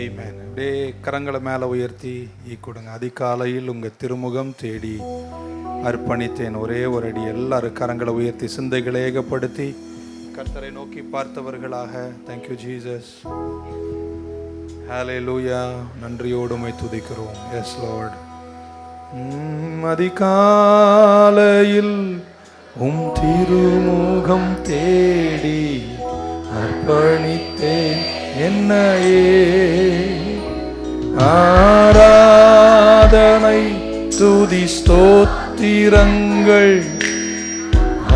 ஆமென். அப்படியே கரங்களை மேலே உயர்த்தி கொடுங்க. அதிகாலையில் உங்கள் திருமுகம் தேடி அர்ப்பணித்தேன். ஒரே ஒரு அடி. எல்லாரும் கரங்களை உயர்த்தி சிந்தைகளை ஏகப்படுத்தி கர்த்தரை நோக்கி பார்த்தவர்களாக. Thank you Jesus. ஹல்லேலூயா. நன்றியோடு உம்மை துதிக்கிறோம். Yes Lord. அதிகாலையில் உம் திருமுகம் தேடி அர்ப்பணித்தேன் என்னையே. ஆராதனை துதி ஸ்தோத்திரங்கள்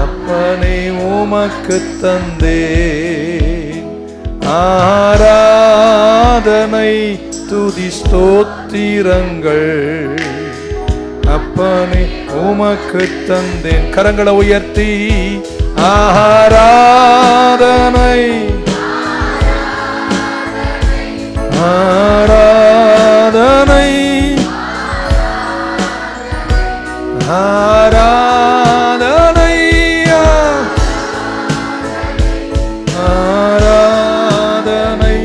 அப்பனே உமக்கு தந்தேன். ஆராதனை துதி ஸ்தோத்திரங்கள் அப்பனே உமக்கு தந்தேன். கரங்களை உயர்த்தி ஆராதனை ஆராதனை ஆராதனை ஆராதனை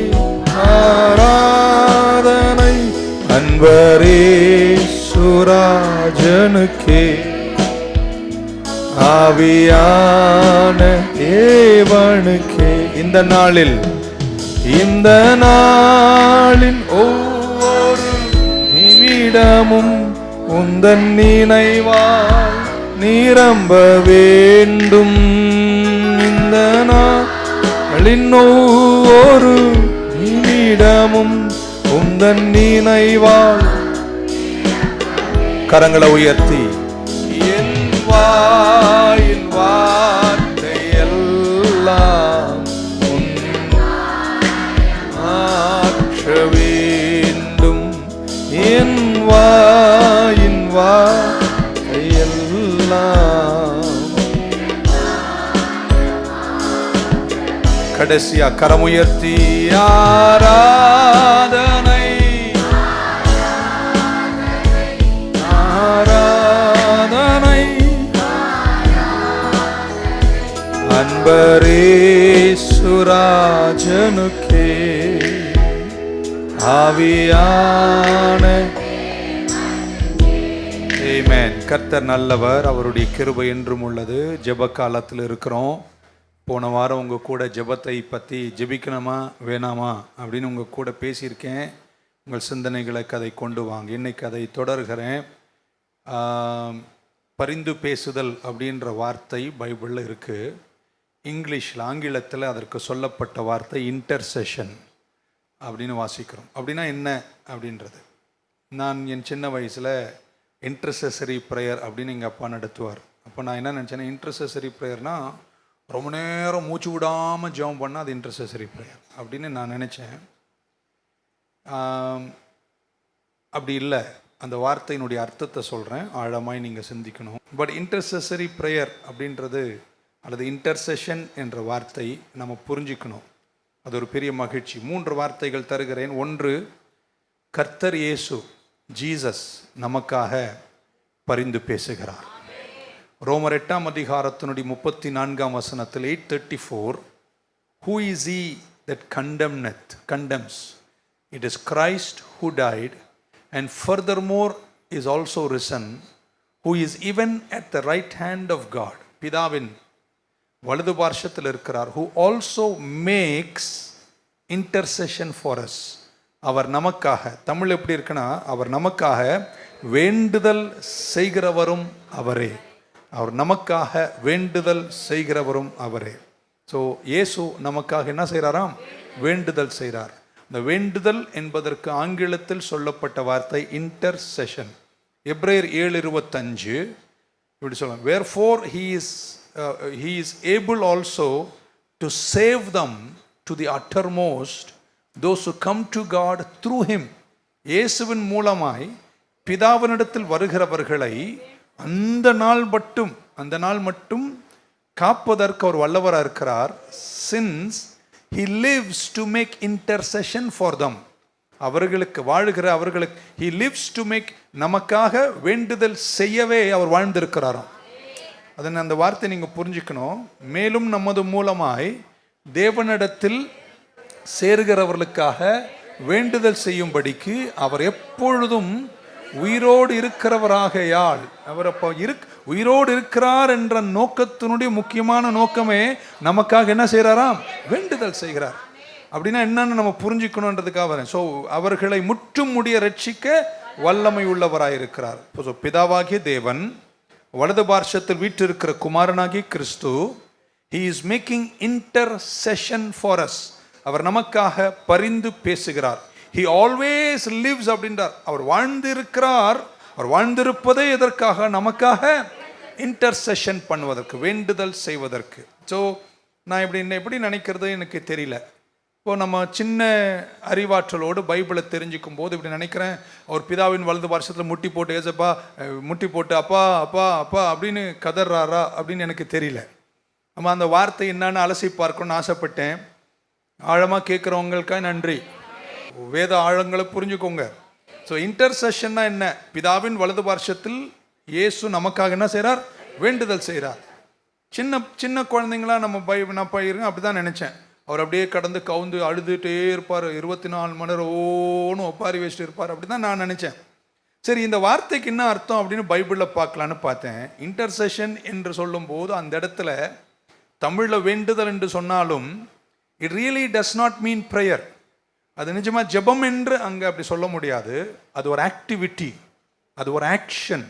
ஆராதனை அன்பரேசுராஜனுக்கே ஆவியான தேவனுக்கே. இந்த நாளில் ஒவ்வொரு நிமிடமும் உந்தன் நினைவால் நிரம்ப வேண்டும். இந்த நாளின் ஒவ்வொரு நிமிடமும் உந்தன் நினைவால். கரங்களை உயர்த்தி என் வாயில் வார்த்தை எல்லாம் ஆற்ற வேண்டும். என் வாயின் வார்த்தை எல்லாம். கடைசியா கரமுயர்த்தி ஆராதனை ஆராதனை அன்பரேசுராஜனுக்கே ஆவியான. ஆமென். கர்த்தர் நல்லவர், அவருடைய கிருபை என்றும் உள்ளது. ஜெப காலத்தில் இருக்கிறோம். போன வாரம் உங்கள் கூட ஜெபத்தை பற்றி ஜெபிக்கணுமா வேணாமா அப்படின்னு உங்கள் கூட பேசியிருக்கேன். உங்கள் சிந்தனைகளுக்கு அதை கொண்டு வாங்க. இன்னைக்கு அதை தொடர்கிறேன். பரிந்து பேசுதல் அப்படின்ற வார்த்தை பைபிளில் இருக்குது. இங்கிலீஷில் ஆங்கிலத்தில் அதற்கு சொல்லப்பட்ட வார்த்தை இன்டர்செஷன் அப்படின்னு வாசிக்கிறோம். அப்படின்னா என்ன அப்படின்றது, நான் என் சின்ன வயசில் இன்டர்செசரி ப்ரேயர் அப்படின்னு எங்கள் அப்பா நடத்துவார். அப்போ நான் என்ன நினச்சேன்னா, இன்டர்செசரி ப்ரேயர்னால் ரொம்ப நேரம் மூச்சு விடாமல் ஜெபம் பண்ணால் அது இன்டர்செசரி ப்ரேயர் அப்படின்னு நான் நினச்சேன். அப்படி இல்லை. அந்த வார்த்தையினுடைய அர்த்தத்தை சொல்கிறேன், ஆழமாய் நீங்கள் சிந்திக்கணும். பட் இன்டர்செசரி ப்ரேயர் அப்படின்றது அல்லது இன்டர்செஷன் என்ற வார்த்தை நம்ம புரிஞ்சிக்கணும். அது ஒரு பெரிய மகிழ்ச்சி. 3 வார்த்தைகள் தருகிறேன். 1, கர்த்தர் இயேசு ஜீசஸ் நமக்காக பரிந்து பேசுகிறார். ரோமர் 8ஆம் அதிகாரத்தினுடைய 34ஆம் வசனத்தில் 8:34, who is he that condemns? It is Christ who died and furthermore is also risen, who is even at the right hand of God. பிதாவின் வலது பார்ஷத்தில் இருக்கிறார். who also makes intercession for us. அவர் நமக்காக, தமிழ் எப்படி இருக்குன்னா, அவர் நமக்காக வேண்டுதல் செய்கிறவரும் அவரே. அவர் நமக்காக வேண்டுதல் செய்கிறவரும் அவரே. ஸோ இயேசு நமக்காக என்ன செய்கிறாராம்? வேண்டுதல் செய்கிறார். இந்த வேண்டுதல் என்பதற்கு ஆங்கிலத்தில் சொல்லப்பட்ட வார்த்தை இன்டர்செஷன். எபிரேயர் 7:25 இப்படி சொல்லலாம், wherefore he is able also to save them to the uttermost, those who come to God through him. இயேசுவின் மூலமாய் பிதாவினிடத்தில் வருகிறவர்களை அந்த நாள் மட்டும் காப்பதற்கு அவர் வல்லவராக இருக்கிறார். since he lives to make intercession for them. அவர்களுக்கு he lives to make, நமக்காக வேண்டுதல் செய்யவே அவர் வாழ்ந்திருக்கிறாராம். அதனை அந்த வார்த்தை நீங்கள் புரிஞ்சுக்கணும். மேலும் நமது மூலமாய் தேவனிடத்தில் சேர்கிறவர்களுக்காக வேண்டுதல் செய்யும்படிக்கு அவர் எப்பொழுதும் உயிரோடு இருக்கிறவராகையால், அவர் அப்போ உயிரோடு இருக்கிறார் என்ற நோக்கத்தினுடைய முக்கியமான நோக்கமே நமக்காக என்ன செய்கிறாராம்? வேண்டுதல் செய்கிறார். அப்படின்னா என்னன்னு நம்ம புரிஞ்சுக்கணுன்றதுக்காக வரேன். ஸோ அவர்களை முற்றும் முடிய ரட்சிக்க வல்லமை உள்ளவராயிருக்கிறார். பிதாவாகிய தேவன், வலது பார்ஷத்தில் வீற்றிருக்கிற குமாரனாகிய கிறிஸ்து, he is making intercession for us. அவர் நமக்காக பரிந்து பேசுகிறார். he always lives அப்படின்றார். அவர் வாழ்ந்திருக்கிறார். அவர் வாழ்ந்திருப்பதே எதற்காக? நமக்காக இன்டர்செஷன் பண்ணுவதற்கு, வேண்டுதல் செய்வதற்கு. ஸோ நான் எப்படி நினைக்கிறது எனக்கு தெரியல. இப்போ நம்ம சின்ன அறிவாற்றலோடு பைபிளை தெரிஞ்சுக்கும் போது இப்படி நினைக்கிறேன், அவர் பிதாவின் வலது வருஷத்தில் முட்டி போட்டு ஏசப்பா முட்டி போட்டு அப்பா அப்பா அப்பா அப்படின்னு கதறாரா அப்படின்னு எனக்கு தெரியல. நம்ம அந்த வார்த்தை என்னன்னு அலசி பார்க்கணும்னு ஆசைப்பட்டேன். ஆழமாக கேட்குறவங்களுக்காக நன்றி. வேத ஆழங்களை புரிஞ்சுக்கோங்க. ஸோ இன்டர்செஷன்னா என்ன? பிதாவின் வலது வருஷத்தில் இயேசு நமக்காக என்ன செய்கிறார்? வேண்டுதல் செய்கிறார். சின்ன சின்ன குழந்தைங்களா நம்ம நான் போயிருக்கேன், அப்படி தான் நினச்சேன். அவர் அப்படியே கடந்து கவுந்து அழுதுகிட்டே இருப்பார், 24 மணி நேரம் ஓன்னு ஒப்பாரி வச்சுட்டு இருப்பார், அப்படி தான் நான் நினச்சேன். சரி, இந்த வார்த்தைக்கு என்ன அர்த்தம் அப்படின்னு பைபிளில் பார்க்கலான்னு பார்த்தேன். இன்டர்செஷன் என்று சொல்லும்போது அந்த இடத்துல தமிழில் வேண்டுதல் என்று சொன்னாலும் it really does not mean prayer. அது நிஜமாக ஜெபம் என்று அங்கே அப்படி சொல்ல முடியாது. அது ஒரு ஆக்டிவிட்டி, அது ஒரு ஆக்ஷன்,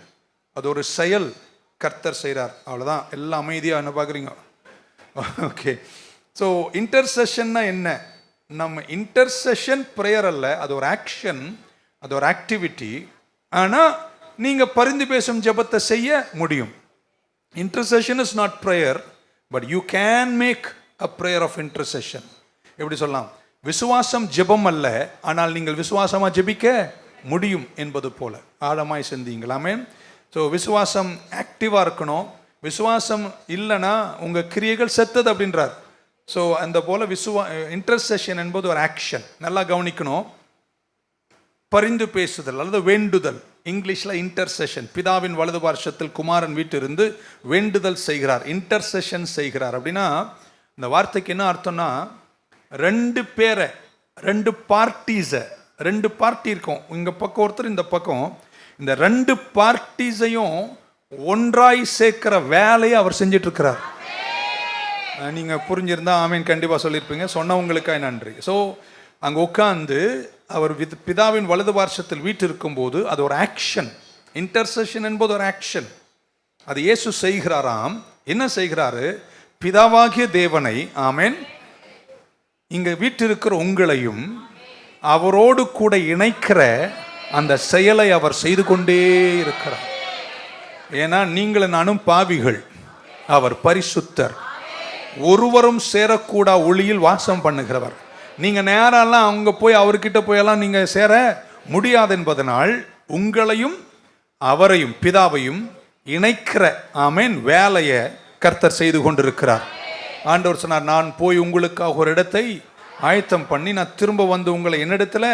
அது ஒரு செயல் கர்த்தர் செய்கிறார். அவ்வளோதான். எல்லாம் அமைதியாக என்ன பார்க்குறீங்க? ஓகே. ஸோ இன்டர்செஷன்னா என்ன? நம்ம இன்டர்செஷன் ப்ரேயர் அல்ல, அது ஒரு ஆக்ஷன், அது ஒரு ஆக்டிவிட்டி. ஆனால் நீங்கள் பரிந்து பேசும் ஜெபத்தை செய்ய முடியும். Intercession is not prayer, but you can make a prayer of intercession. எப்படி சொல்லலாம்? விசுவாசம் ஜெபம் அல்ல, ஆனால் நீங்கள் விசுவாசமாக ஜெபிக்க முடியும் என்பது போல. ஆழமாய் சிந்திங்களாமே. ஸோ விசுவாசம் ஆக்டிவாக இருக்கணும். விசுவாசம் இல்லைன்னா உங்கள் கிரியைகள் செத்தது அப்படின்றார். ஸோ அந்த போல இன்டர்செஷன் என்பது ஒரு ஆக்ஷன். நல்லா கவனிக்கணும். பரிந்து பேசுதல் அல்லது வேண்டுதல், இங்கிலீஷில் இன்டர்செஷன். பிதாவின் வலது பார்ஷத்தில் குமாரன் வீட்டிலிருந்து வேண்டுதல் செய்கிறார், இன்டர்செஷன் செய்கிறார். அப்படின்னா இந்த வார்த்தைக்கு என்ன அர்த்தம்னா, ரெண்டு பேரை, ரெண்டு பார்ட்டிஸை, ரெண்டு பார்ட்டி இருக்கும், இங்கே பக்கம் ஒருத்தர் இந்த பக்கம், இந்த ரெண்டு பார்ட்டிஸையும் ஒன்றாய் சேர்க்கிற வேலையை அவர் செஞ்சிட்டு இருக்கிறார். நீங்கள் புரிஞ்சிருந்தா ஆமீன் கண்டிப்பாக சொல்லியிருப்பீங்க. சொன்னவங்களுக்காக நன்றி. ஸோ அங்கே உட்காந்து அவர் பிதாவின் வலது பார்ஷத்தில் வீட்டு இருக்கும்போது அது ஒரு ஆக்ஷன். இன்டர்செஷன் என்பது ஒரு ஆக்ஷன். அது இயேசு செய்கிறாராம். என்ன செய்கிறாரு? பிதாவாகிய தேவனை, ஆமேன், இங்கே வீட்டிருக்கிற உங்களையும் அவரோடு கூட இணைக்கிற அந்த செயலை அவர் செய்து கொண்டே இருக்கிறார். ஏன்னா நீங்கள் நானும் பாவிகள், அவர் பரிசுத்தர், ஒருவரும் சேரக்கூடா ஒளியில் வாசம் பண்ணுகிறவர். நீங்கள் நேரெல்லாம் அவங்க போய் அவர்கிட்ட போயெல்லாம் நீங்கள் சேர முடியாது என்பதனால் உங்களையும் அவரையும் பிதாவையும் இணைக்கிற ஆமேன் வேலையை கர்த்தர் செய்து கொண்டிருக்கிறார். ஆண்டவர் சொன்னார், நான் போய் உங்களுக்காக ஒரு இடத்தை ஆயத்தம் பண்ணி நான் திரும்ப வந்து உங்களை என்னிடத்துல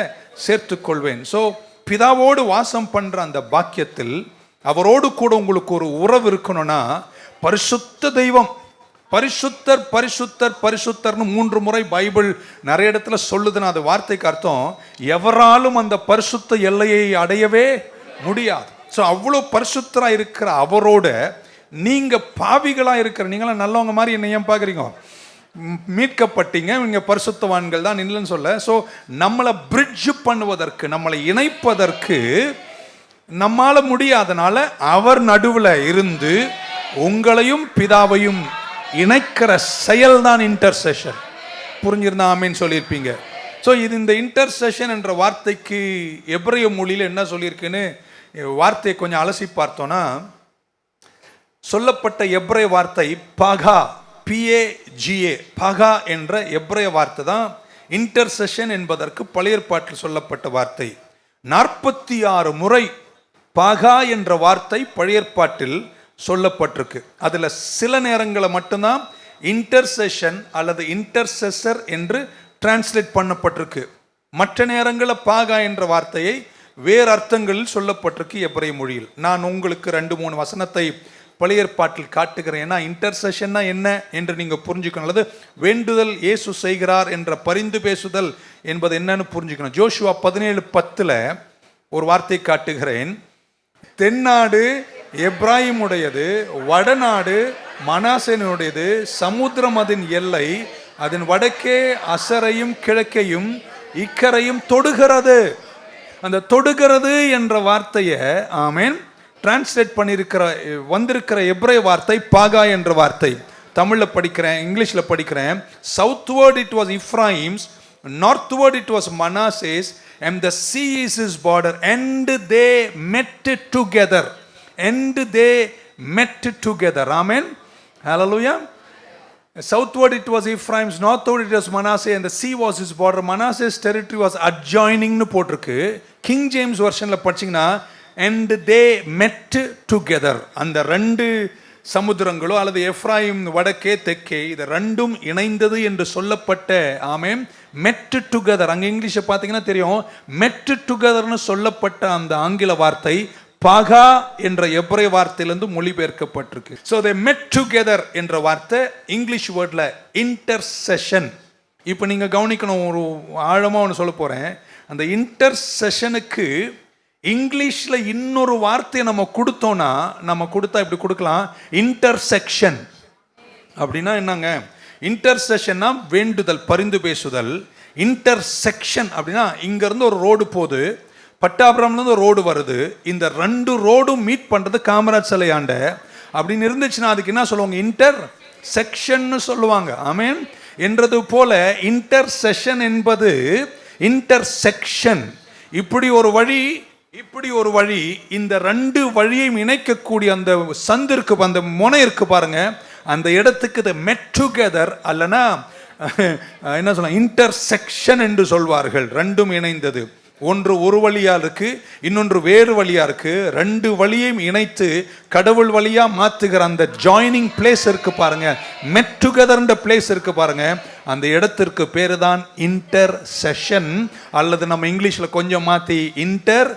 சேர்த்துக்கொள்வேன். ஸோ பிதாவோடு வாசம் பண்ணுற அந்த பாக்கியத்தில் அவரோடு கூட உங்களுக்கு ஒரு உறவு இருக்கணும்னா, பரிசுத்த தெய்வம், பரிசுத்தர் பரிசுத்தர் பரிசுத்தர்னு 3 முறை பைபிள் நிறைய இடத்துல சொல்லுதுன்னா அது வார்த்தைக்கு அர்த்தம் எவராலும் அந்த பரிசுத்த எல்லையை அடையவே முடியாது. ஸோ அவ்வளோ பரிசுத்தராக இருக்கிற அவரோட நீங்கள் பாவிகளாக இருக்கிற, நீங்களாம் நல்லவங்க மாதிரி என்ன ஏன் பார்க்குறீங்க? மீட்கப்பட்டீங்க, இங்கே பரிசுத்தவான்கள் தான் இல்லைன்னு சொல்ல. ஸோ நம்மளை பிரிட்ஜ் பண்ணுவதற்கு, நம்மளை இணைப்பதற்கு நம்மால முடியாதனால அவர் நடுவில் இருந்து உங்களையும் பிதாவையும் இணைக்கிற செயல் தான் இன்டர்செஷன். புரிஞ்சிருந்தா ஆமேன்னு சொல்லியிருப்பீங்க. ஸோ இது இந்த இன்டர்செஷன் என்ற வார்த்தைக்கு எபிரேய மொழியில் என்ன சொல்லியிருக்குன்னு வார்த்தையை கொஞ்சம் அலசி பார்த்தோன்னா, சொல்லப்பட்ட எபிரேய வார்த்தை பகா, PAGA, பகா என்ற எபிரேய வார்த்தை தான் இன்டர்செஷன் என்பதற்கு பழைய ஏற்பாட்டில் சொல்லப்பட்ட வார்த்தை. 46 முறை பகா என்ற வார்த்தை பழைய ஏற்பாட்டில் சொல்லப்பட்டிருக்கு. அதில் சில நேரங்களை மட்டும்தான் இன்டர்செஷன் அல்லது இன்டர்செசர் என்று டிரான்ஸ்லேட் பண்ணப்பட்டிருக்கு. மற்ற நேரங்களில் பாகா என்ற வார்த்தையை வேறு அர்த்தங்களில் சொல்லப்பட்டிருக்கு எபிரேய மொழியில். நான் உங்களுக்கு 2-3 வசனத்தை பழைய ஏற்பாட்டில் காட்டுகிறேன். ஏன்னா இன்டர்செஷன்னா என்ன என்று நீங்கள் புரிஞ்சுக்கணும், அல்லது வேண்டுதல் இயேசு செய்கிறார் என்ற பரிந்து பேசுதல் என்பது என்னன்னு புரிஞ்சுக்கணும். ஜோஷுவா 17:10 ஒரு வார்த்தை காட்டுகிறேன். தென்னாடு எப்ராயிமுடையது, வடநாடு மனாசேனுடையது, சமுத்திரம் அதன் எல்லை, அதன் வடக்கே அசரையும் கிழக்கையும் இக்கரையும் தொடுகிறது. அந்த தொடுகிறது என்ற வார்த்தையை ஆமென் டிரான்ஸ்லேட் பண்ணியிருக்கிற வந்திருக்கிற எப்ரேய வார்த்தை பாகா என்ற வார்த்தை. தமிழில் படிக்கிறேன், இங்கிலீஷில் படிக்கிறேன். Southward it was Ephraim's, northward it was Manasseh's, and the sea is his border, and they met together, and they met together. Amen, hallelujah. Southward it was Ephraim's, northward it was Manasseh, and the sea was his border. Manasseh's territory was adjoining nu போட்டிருக்கு. King James வெர்ஷன்ல படிச்சீங்கன்னா and they met together. அந்த ரெண்டு சமுத்திரங்களோ அல்லது எப்ராயிம் வடக்கே தெற்கே இது ரெண்டும் இணைந்தது என்று சொல்லப்பட்ட ஆமென் met together. அங்க இங்கிலீஷை பார்த்தீங்கன்னா தெரியும், met togetherனு சொல்லப்பட்ட அந்த ஆங்கில வார்த்தை பாகா என்ற எப்ரேய வார்த்தையிலிருந்து மொழிபெயர்க்கப்பட்டிருக்கு. ஸோ they met together என்ற வார்த்தை இங்கிலீஷ் வேர்ட்ல இன்டர்செஷன். இப்போ நீங்க கவனிக்கணும், ஒரு ஆழமா ஒன்று சொல்ல போறேன். அந்த இன்டர்செஷனுக்கு இங்கிலீஷ்ல இன்னொரு வார்த்தையை நம்ம கொடுத்தோம்னா, நம்ம கொடுத்தா இப்படி கொடுக்கலாம், இன்டர்செக்ஷன். அப்படின்னா என்னங்க? இன்டர்செஷன்னா வேண்டுதல், பரிந்து பேசுதல். இன்டர்செக்ஷன் அப்படின்னா இங்க இருந்து ஒரு ரோடு போகுது, பட்டாபுரம்லேருந்து ஒரு ரோடு வருது, இந்த ரெண்டு ரோடும் மீட் பண்றது காமராஜ் சிலையாண்ட அப்படின்னு இருந்துச்சுன்னா அதுக்கு என்ன சொல்லுவாங்க? இன்டர் செக்ஷன் சொல்லுவாங்க. ஆமென் என்றது போல இன்டர்செஷன் என்பது இன்டர்செக்ஷன். இப்படி ஒரு வழி, இப்படி ஒரு வழி, இந்த ரெண்டு வழியையும் இணைக்கக்கூடிய அந்த சந்திற்கு, அந்த முனை இருக்கு பாருங்க, அந்த இடத்துக்கு இதை மெட் டுகெதர் அல்லனா என்ன சொல்ல இன்டர்செக்ஷன் என்று சொல்வார்கள். ரெண்டும் இணைந்தது, ஒன்று ஒரு வழியா இருக்கு, இன்னொன்று வேறு வழியா இருக்கு. ரெண்டு வழியையும் இணைத்து கடவுள் வழியா மாத்துகிற அந்த ஜாயினிங் பிளேஸ் இருக்கு பாருங்க, மெட் டுகெதர் பிளேஸ் இருக்கு பாருங்க, அந்த இடத்திற்கு பேரு தான் இன்டர்செஷன், அல்லது நம்ம இங்கிலீஷ்ல கொஞ்சம் மாத்தி இன்டர்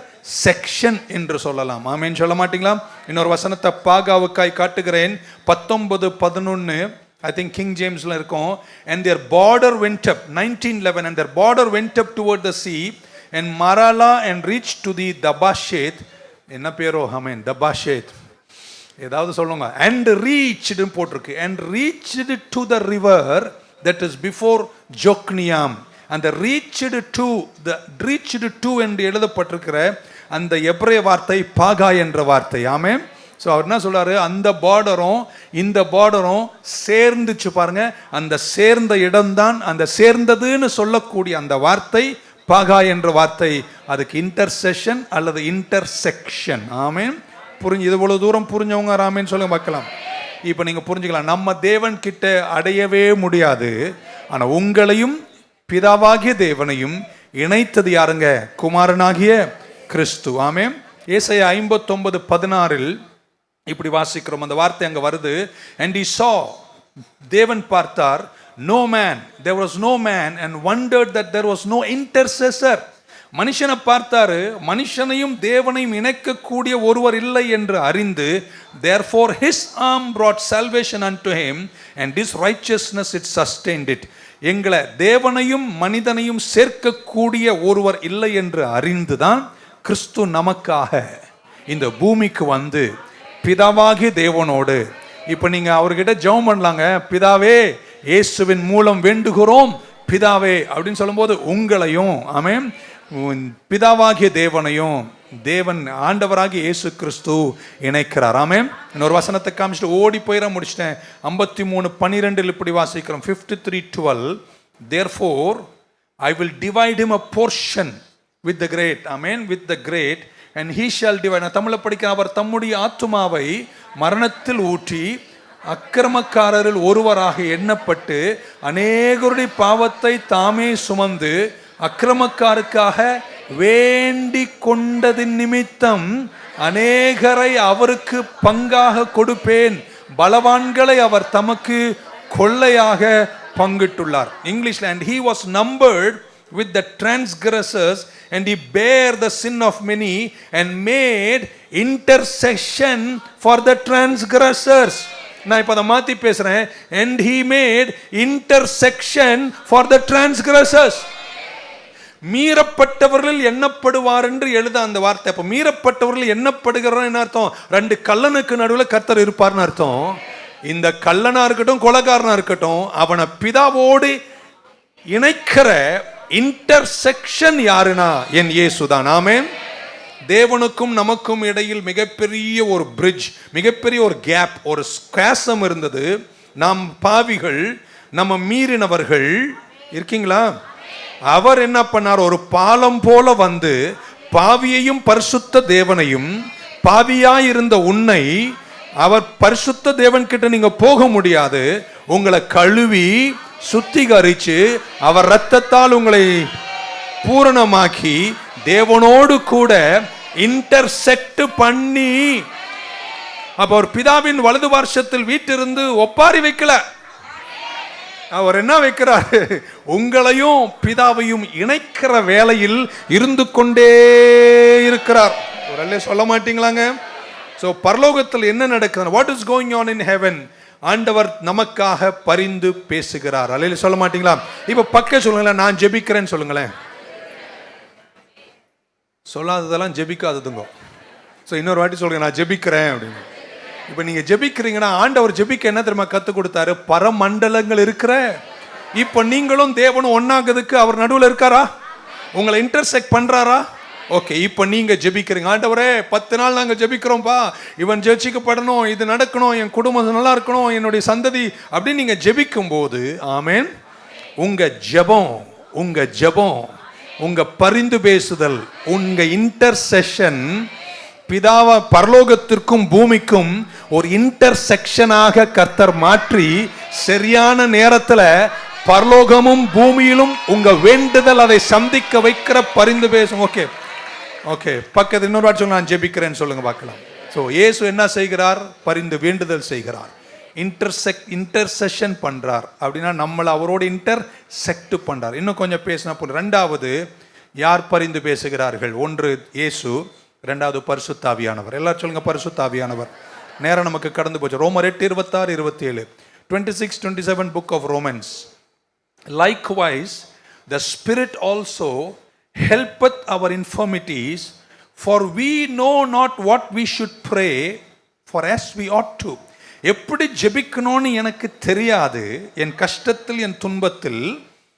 செக்ஷன் என்று சொல்லலாம். ஆமென் சொல்ல மாட்டீங்களா? இன்னொரு வசனத்தை பாகாவுக்காய் காட்டுகிறேன். 19:11 I think King Jamesல இருக்கும். And their border went up, 19:11, and their border went up toward the sea and Marala and reached to the Dabasheth. என்ன பேரோ? ஆமென், தபாஷேத் ஏதாவது சொல்லுங்க. and reached போட்டிருக்கு, and reached to the river that is before Jokneam. அந்த reached to என்று எழுதப்பட்டிருக்கிற அந்த எபிரேய வார்த்தை பாகா என்ற வார்த்தை. ஆமென். ஸோ அவர் என்ன சொல்றாரு? அந்த பார்டரும் இந்த பார்டரும் சேர்ந்துச்சு பாருங்க, அந்த சேர்ந்த இடம்தான், அந்த சேர்ந்ததுன்னு சொல்லக்கூடிய அந்த வார்த்தை பாகா என்ற வார்த்தை. அதுக்கு இன்டர்செஷன் அல்லது இன்டர்செக்ஷன். ஆமென். புரிஞ்சு, இது இவ்வளவு தூரம் புரிஞ்சவங்க ஆமென் சொல்லுங்க பார்க்கலாம். இப்போ நீங்க புரிஞ்சுக்கலாம், நம்ம தேவன் கிட்ட அடையவே முடியாது, ஆனா உங்களையும் பிதாவாகிய தேவனையும் இணைத்தது யாருங்க? குமாரனாகிய கிறிஸ்து. ஆமென். ஏசாயா 59:16 இப்படி வாசிக்கிறோம், அந்த வார்த்தை அங்க வருது. and he saw, தேவன் பார்த்தார், no man, there was no man, and wondered that there was no intercessor. மனுஷனை பார்த்தாரு, மனுஷனையும் தேவனையும் இணைக்கக்கூடிய ஒருவர் இல்லை என்று அறிந்து, therefore his arm brought salvation unto him and his righteousness it sustained it. எங்களை தேவனையும் மனிதனையும் சேர்க்கக்கூடிய ஒருவர் இல்லை என்று அறிந்துதான் கிறிஸ்து நமக்காக இந்த பூமிக்கு வந்து பிதாவாகிய தேவனோடு, இப்ப நீங்க அவர்கிட்ட ஜெபம் பண்ணலாங்க, பிதாவே இயேசுவின் மூலம் வேண்டுகிறோம் பிதாவே அப்படின்னு சொல்லும்போது உங்களையும் ஆமென் பிதாவாகிய தேவனையும் தேவன் ஆண்டவராகிய இயேசு கிறிஸ்து இணைக்கிறார். ஆமென். இன்னொரு வசனத்தை காமிச்சிட்டு ஓடி போயிட முடிச்சிட்டேன். 53:12 இப்படி வாசிக்கிறோம். 53:12 therefore I will divide him a portion with the great. Amen. With the great, and he shall divide. நான் தமிழ்ல படிக்கிறேன். அவர் தம்முடைய ஆத்துமாவை மரணத்தில் ஊற்றி அக்கிரமக்காரரில் ஒருவராக எண்ணப்பட்டு அநேகருடைய பாவத்தை தாமே சுமந்து அக்கிரமக்காருக்காக வேண்டிக் கொண்டதின் நிமித்தம் அநேகரை அவருக்கு பங்காக கொடுப்பேன், பலவான்களை அவர் தமக்கு கொள்ளையாக பங்கிட்டுள்ளார். இங்கிலீஷ்ல and he was numbered with the transgressors, and he bare the sin of many and made intercession for the transgressors. நான் இப்ப அதை மாத்தி பேசுறேன். And he made intercession for the transgressors. மீறப்பட்டவர்கள் எண்ணப்படுவார் என்று எழுத அந்த வார்த்தை. அப்ப மீறப்பட்டவர்கள் எண்ணப்படுகிறார் என்ன அர்த்தம்? ரெண்டு கள்ளனுக்கு நடுவில் கர்த்தர் இருப்பார்னு அர்த்தம். இந்த கள்ளனா இருக்கட்டும் கொலைகாரனா இருக்கட்டும், அவனை பிதாவோடு இணைக்கிற இன்டர்செக்ஷன் யாருனா என் இயேசுதான். ஆமென். தேவனுக்கும் நமக்கும் இடையில் மிகப்பெரிய ஒரு பிரிட்ஜ், மிகப்பெரிய ஒரு கேப், ஒரு ஸ்குவாசம் இருந்தது. நாம் பாவிகள், நம்ம மீறினவர்கள் இருக்கீங்களா? அவர் என்ன பண்ணார்? ஒரு பாலம் போல வந்து பாவியையும் பரிசுத்த தேவனையும், பாவியாயிருந்த உன்னை அவர் பரிசுத்த தேவன் கிட்ட நீங்க போக முடியாது, உங்களை கழுவி சுத்திகரிச்சு அவர் இரத்தத்தால் உங்களை பூரணமாக்கி தேவனோடு கூட இன்டர்செக்ட் பண்ணி, அப்ப ஒரு பிதாவின் வலது பார்சத்தில் வீட்டிலிருந்து ஒப்பாரி வைக்கல. அவர் என்ன வைக்கிறார்? உங்களையும் பிதாவையும் இணைக்கிற வேலையில் இருந்து கொண்டே இருக்கிறார். ஒரு அல்லே சொல்ல மாட்டீங்களாங்க? சோ பரலோகத்தில் என்ன நடக்குது? What is going on in heaven? ஆண்டவர் நமக்காக பரிந்து பேசுகிறார். அல்லே சொல்ல மாட்டீங்களா? இப்ப பக்க சொல்லுங்களேன், நான் ஜெபிக்கிறேன்னு சொல்லுங்களேன். சொல்லாததெல்லாம் ஜெபிக்காததுங்க. ஸோ இன்னொரு வாட்டி சொல்லுங்க, நான் ஜெபிக்கிறேன் அப்படின்னு. இப்போ நீங்கள் ஜெபிக்கிறீங்கன்னா ஆண்டவர் ஜெபிக்க என்ன தெரியுமா கற்றுக் கொடுத்தாரு? பரமண்டலங்கள் இருக்கிற. இப்போ நீங்களும் தேவனும் ஒன்னாகிறதுக்கு அவர் நடுவில் இருக்காரா? உங்களை இன்டர்செக்ட் பண்ணுறாரா? ஓகே, இப்போ நீங்கள் ஜெபிக்கிறீங்க. ஆண்டவரே 10 நாள் நாங்கள் ஜெபிக்கிறோம்ப்பா, இவன் ஜெயிச்சிக்கப்படணும், இது நடக்கணும், என் குடும்பம் நல்லா இருக்கணும், என்னுடைய சந்ததி அப்படின்னு நீங்கள் ஜெபிக்கும் போது, ஆமேன், உங்கள் ஜெபம், உங்க பரிந்து பேசுதல், உங்க இன்டர்செஷன் பிதாவா பரலோகத்திற்கும் பூமிக்கும் ஒரு இன்டர்செக்ஷனாக கர்த்தர் மாற்றி சரியான நேரத்தில் பரலோகமும் பூமியிலும் உங்க வேண்டுதல் அதை சந்திக்க வைக்கிற பரிந்து பேசும். ஓகே ஓகே, பக்கத்து இன்னொரு வாட்டி சொல்லுங்க, நான் ஜெபிக்கிறேன்னு சொல்லுங்க பார்க்கலாம். ஸோ இயேசு என்ன செய்கிறார்? பரிந்து வேண்டுதல் செய்கிறார், இன்டர்செஷன் பண்றார். அப்படின்னா நம்மளை அவரோட இன்டர்செக்ட் பண்றார். இன்னும் கொஞ்சம் பேசினா போல. ரெண்டாவது யார் பரிந்து பேசுகிறார்கள்? ஒன்று இயேசு, ரெண்டாவது பரிசுத்த ஆவியானவர். எல்லாரும் சொல்லுங்க பரிசுத்த ஆவியானவர். நேரம் நமக்கு கடந்து போச்சு. ரோமர் 8:26, 27, 26, 27 book of Romans. Likewise the Spirit also helpeth our infirmities, for we know not what we should pray for as we ought to. எப்படி ஜெபிக்கணும்னு எனக்கு தெரியாது. என் கஷ்டத்தில், என் துன்பத்தில்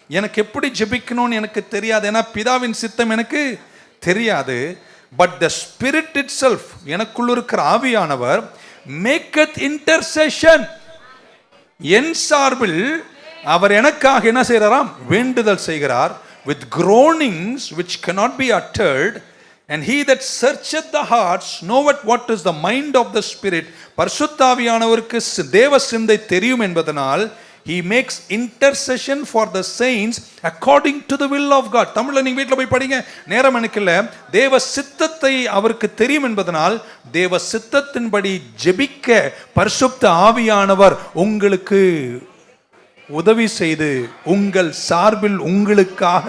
எனக்கு எப்படி ஜெபிக்கணும்னு எனக்கு தெரியாது. ஏன்னா பிதாவின் சித்தம் எனக்கு தெரியாது. But the spirit it self, எனக்குள்ள இருக்கிற ஆவியானவர், மேக்கத் இன்டர்செஷன், என் சார்பில் அவர் எனக்காக என்ன செய்கிறாராம்? வேண்டுதல் செய்கிறார். With groanings which cannot be uttered, and he that searcheth the hearts knoweth what is the mind of the Spirit. பரிசுத்த ஆவியானவருக்கு தேவ சிந்தை தெரியும் என்பதனால் he makes intercession for the saints according to the will of God. தமிழ்ல நீங்க வீட்டில் போய் படிங்க, நேரம் எனக்கு இல்லை. தேவ சித்தத்தை அவருக்கு தெரியும் என்பதனால் தேவ சித்தத்தின்படி ஜெபிக்க பரிசுத்த ஆவியானவர் உங்களுக்கு உதவி செய்து உங்கள் சார்பில் உங்களுக்காக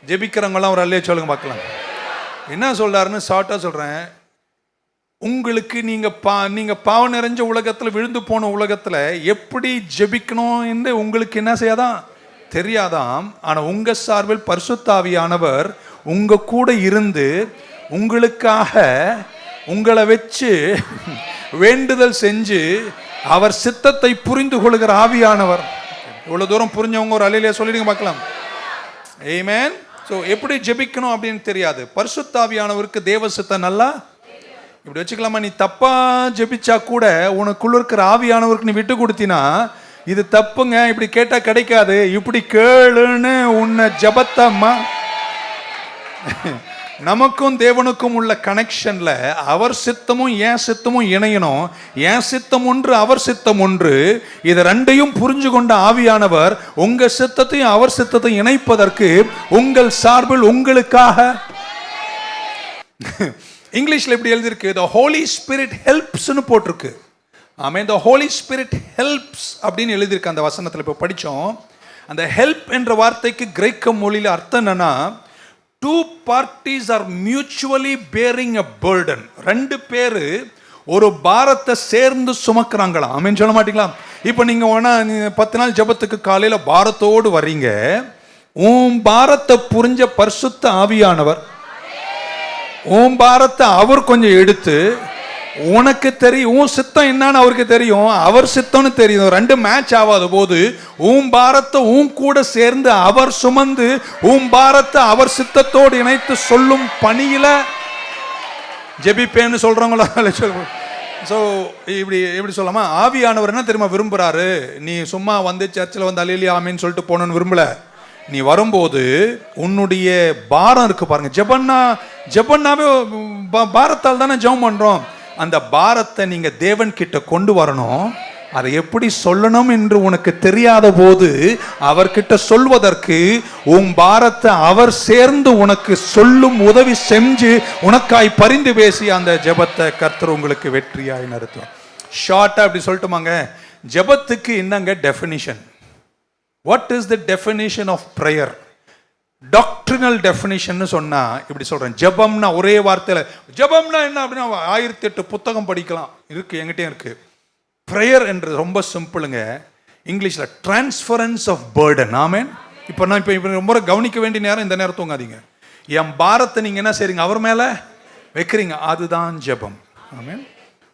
ஜெபிக்கிறவங்களாம் ஒரு அல்லே சொல்லுங்க பார்க்கலாம். என்ன சொல்றாருன்னு ஷார்ட்டா சொல்றேன். உங்களுக்கு நீங்க பாவம் நிறைஞ்ச உலகத்துல, விழுந்து போன உலகத்துல எப்படி ஜெபிக்கணும் என்று உங்களுக்கு என்ன செய்யாதான்? தெரியாதாம். ஆனா உங்க சார்பில் பரிசுத்த ஆவியானவர் உங்க கூட இருந்து உங்களுக்காக உங்களை வச்சு வேண்டுதல் செஞ்சு அவர் சித்தத்தை புரிந்து கொள்கிற ஆவியானவர். இவ்வளவு தூரம் புரிஞ்சவங்க ஒரு அலையிலே சொல்லிடுங்க பார்க்கலாம். ஆமென். ஸோ எப்படி ஜெபிக்கணும் அப்படின்னு தெரியாது. பரிசுத்த ஆவியானவருக்கு தேவ சித்தம் நல்லா இப்படி வச்சுக்கலாமா? நீ தப்பா ஜெபிச்சா கூட உனக்குள்ள இருக்கிற ஆவியானவருக்கு நீ விட்டு கொடுத்தினா, இது தப்புங்க, இப்படி கேட்டா கிடைக்காது, இப்படி கேளுன்னு உன்னை ஜபத்தம்மா. நமக்கும் தேவனுக்கும் உள்ள கனெக்ஷன்ல அவர் சித்தமும் என் சித்தமும் இணையணும். என் சித்தம் ஒன்று, அவர் சித்தம் ஒன்று. இது ரெண்டையும் புரிஞ்சு கொண்ட ஆவியானவர் உங்க சித்தத்தையும் அவர் சித்தத்தையும் இணைப்பதற்கு உங்கள் சார்பில் உங்களுக்காக. இங்கிலீஷ்ல எப்படி எழுதிருக்கு? the Holy Spirit helps னு போட்டிருக்கு. ஆமென். the Holy Spirit helps அப்படின்னு எழுதிருக்கு அந்த வசனத்துல. இப்போ படிச்சோம். அந்த ஹெல்ப் என்ற வார்த்தைக்கு கிரேக்க மொழியில் அர்த்தம் என்னன்னா, two parties are mutually bearing a burden. ரெண்டு பேரு ஒரு பாரத்தை சேர்ந்து சுமக்கிறாங்களாம். ஆமென் சொல்ல மாட்டீங்களா? இப்போ நீங்க 10 நாள் ஜெபத்துக்கு காலையில பாரத்தோடு வர்றீங்க. உன் பாரத்தை புரிஞ்ச பரிசுத்த ஆவியானவர் உன் பாரத்தை அவர் கொஞ்சம் எடுத்து, உனக்கு தெரியும் உன் சித்தம் என்னன்னு அவருக்கு தெரியும், அவர் சித்தம்னு தெரியும், ரெண்டு மேட்ச் ஆகாத போது உன் பாரத்தை உன் கூட சேர்ந்து அவர் சுமந்து உன் பாரத்தை அவர் சித்தத்தோடு இணைத்து சொல்லும் பணியில ஜெபிப்பேன்னு சொல்றவங்களா? ஸோ இப்படி சொல்லாமா, ஆவியானவர் என்ன தெரியுமா விரும்புறாரு? நீ சும்மா வந்து சர்ச்சில் வந்து அல்லேலூயா ஆமென்னு சொல்லிட்டு போகணும்னு விரும்பல. நீ வரும்போது உன்னுடைய பாரம் இருக்கு பாருங்க. ஜெபன்னாவே பாரத்தால் தானே ஜெபம் பண்றோம். அந்த பாரத்தை நீங்க தேவன் கிட்ட கொண்டு வரணும். அதை எப்படி சொல்லணும் என்று உனக்கு தெரியாத போது அவர்கிட்ட சொல்வதற்கு உன் பாரத்தை அவர் சேர்ந்து உனக்கு சொல்லும் உதவி செஞ்சு உனக்காய் பரிந்து பேசி அந்த ஜெபத்தை கர்த்தர் உங்களுக்கு வெற்றியாய் நடத்தும். ஷார்ட்டா அப்படி சொல்லட்டுமாங்க, ஜெபத்துக்கு என்னங்க definition? What is the definition of prayer? Doctrinal definition சொன்னா இப்படி சொல்றேன். ஜெபம்னா ஒரே வார்த்தையில ஜெபம்னா என்ன அப்படின்னா 1008 புத்தகம் படிக்கலாம், இருக்கு, என்கிட்டயும் இருக்கு. ப்ரேயர் என்றது ரொம்ப சிம்பிளுங்க. இங்கிலீஷ்ல டிரான்ஸ்ஃபரன்ஸ் ஆஃப் பர்டன். ஆமென். இப்போ நான் இப்போ ரொம்ப கவனிக்க வேண்டிய நேரம் இந்த நேரம் தூங்காதீங்க. என் பாரத்தை நீங்க என்ன செய்றீங்க? அவர் மேல வைக்கிறீங்க. அதுதான் ஜெபம். ஆமென்.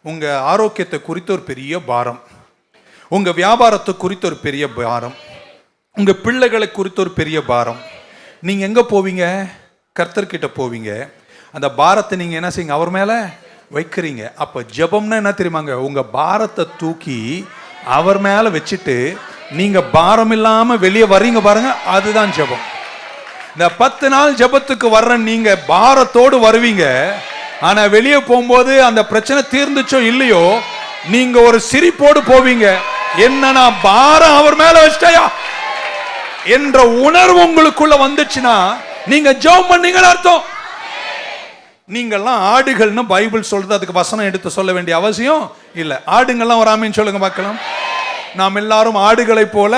உங்க ஆரோக்கியத்தை குறித்த ஒரு பெரிய பாரம், உங்க வியாபாரத்தை குறித்த ஒரு பெரிய பாரம், உங்க பிள்ளைகளை குறித்த ஒரு பெரிய பாரம். நீங்க எங்க போவீங்க? கர்த்தர்கிட்ட போவீங்க. அந்த பாரத்தை நீங்க என்ன செய்யுங்க? அவர் மேல வைக்கிறீங்க. அப்ப ஜெபம்னா என்ன தெரியுமாங்க? உங்க பாரத்தை தூக்கி அவர் மேல வச்சுட்டு நீங்க பாரம் இல்லாம வெளியே வர்றீங்க பாருங்க, அதுதான் ஜெபம். இந்த 10 நாள் ஜெபத்துக்கு வர்ற நீங்க பாரத்தோடு வருவீங்க. ஆனா வெளியே போகும்போது அந்த பிரச்சனை தீர்ந்துச்சோ இல்லையோ, நீங்க ஒரு சிரிப்போடு போவீங்க. என்னன்னா பாரம் அவர் மேல வச்சிட்டயா என்ற உணர்வு உங்களுக்குள்ள வந்துச்சுன்னா நீங்க ஜெபம் பண்ணீங்கன்னு அர்த்தம். நீங்கள்லாம் ஆடுகள்னு பைபிள் சொல்றது, அதுக்கு வசனம் எடுத்து சொல்ல வேண்டிய அவசியம் இல்லை. ஆடுங்கள்லாம் ஒரு ஆமீன் சொல்லுங்க பார்க்கலாம். நாம் எல்லாரும் ஆடுகளை போல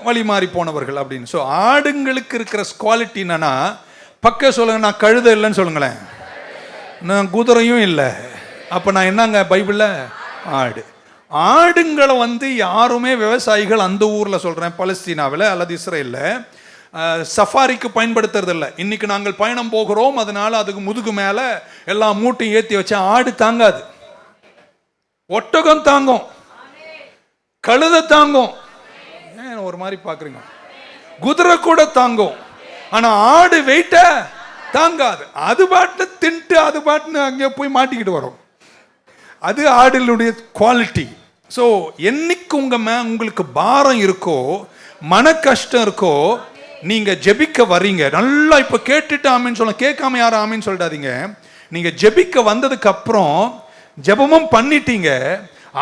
வழி மாறி போனவர்கள் அப்படின்னு. ஸோ ஆடுங்களுக்கு இருக்கிற குவாலிட்டி என்னன்னா, பக்க சொல்லுங்க, நான் கழுதை இல்லைன்னு சொல்லுங்களேன், நான் குதிரையும் இல்லை, அப்போ நான் என்னங்க பைபிளில்? ஆடு. ஆடுங்களை வந்து யாருமே விவசாயிகள் அந்த ஊரில் சொல்கிறேன், பலஸ்தீனாவில் அல்லது இஸ்ரேலில் சஃபாரிக்கு பயன்படுத்துறது இல்லை. இன்னைக்கு நாங்கள் பயணம் போகிறோம், அதனால அதுக்கு முதுகு மேலே எல்லா மூட்டையும் ஏற்றி வச்சா ஆடு தாங்காது. ஒட்டகம் தாங்கும், கழுதை தாங்கும், ஏன் ஒரு மாதிரி பார்க்குறீங்க, குதிரை கூட தாங்கும். ஆனால் ஆடு வெயிட்ட தாங்காது. அது பாட்டு தின்ட்டு அது பாட்டுன்னு அங்கே போய் மாட்டிக்கிட்டு வரும். அது ஆடுகளுடைய குவாலிட்டி. ஸோ என்னைக்கு உங்களுக்கு பாரம் இருக்கோ, மன கஷ்டம் இருக்கோ, நீங்க ஜெபிக்க வர்றீங்க. நல்லா இப்ப கேட்டுட்டு ஆமீன் சொல்ல, கேட்காம யாரும் ஆமீன் சொல்லிடாதீங்க. நீங்க ஜெபிக்க வந்ததுக்கு அப்புறம் ஜெபமும் பண்ணிட்டீங்க,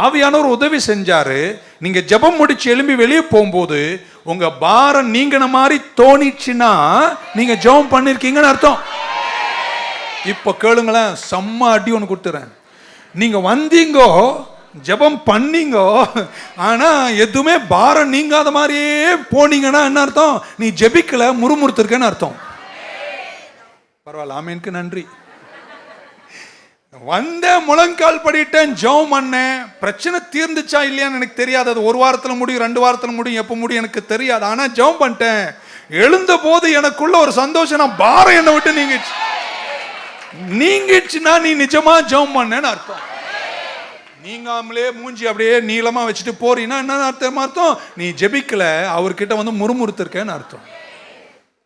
ஆவியானவர் உதவி செஞ்சாரு, நீங்க ஜெபம் முடிச்சு எழும்பி வெளியே போகும்போது உங்க பாரம் நீங்கின மாதிரி தோணிச்சுன்னா நீங்க ஜெபம் பண்ணிருக்கீங்கன்னு அர்த்தம். இப்ப கேளுங்களேன், செம்ம அடி ஒன்று கொடுத்துறேன். நீங்க வந்தீங்கோ, ஜெபம் பண்ணீங்கோ, ஆனா எதுவுமே பாரம் நீங்காத மாதிரியே போனீங்கன்னா என்ன அர்த்தம்? நீ ஜெபிக்கல, முறுமுறுத்திருக்கேன்னு அர்த்தம். பரவாயில்ல, ஆமீனுக்கு நன்றி. வந்த முழங்கால் படிட்டேன், ஜெபம் பண்ணேன், பிரச்சனை தீர்ந்துச்சா இல்லையான்னு எனக்கு தெரியாது. அது 1 வாரத்தில் முடியும், 2 வாரத்தில் முடியும், எப்போ முடியும் எனக்கு தெரியாது. ஆனா ஜெபம் பண்ணிட்டேன். எழுந்த போது எனக்குள்ள ஒரு சந்தோஷம், நான் பாரம் என்னை விட்டு நீங்கிடுச்சுன்னா நீ நிஜமா ஜெபம் பண்ணேன்னு அர்த்தம். நீங்காமலே மூஞ்சி அப்படியே நீளமா வச்சுட்டு போறீங்கன்னா என்ன அர்த்தம்? நீ ஜெபிக்கல, அவர்கிட்ட வந்து முறுமுறுத்திருக்கேன்னு அர்த்தம்.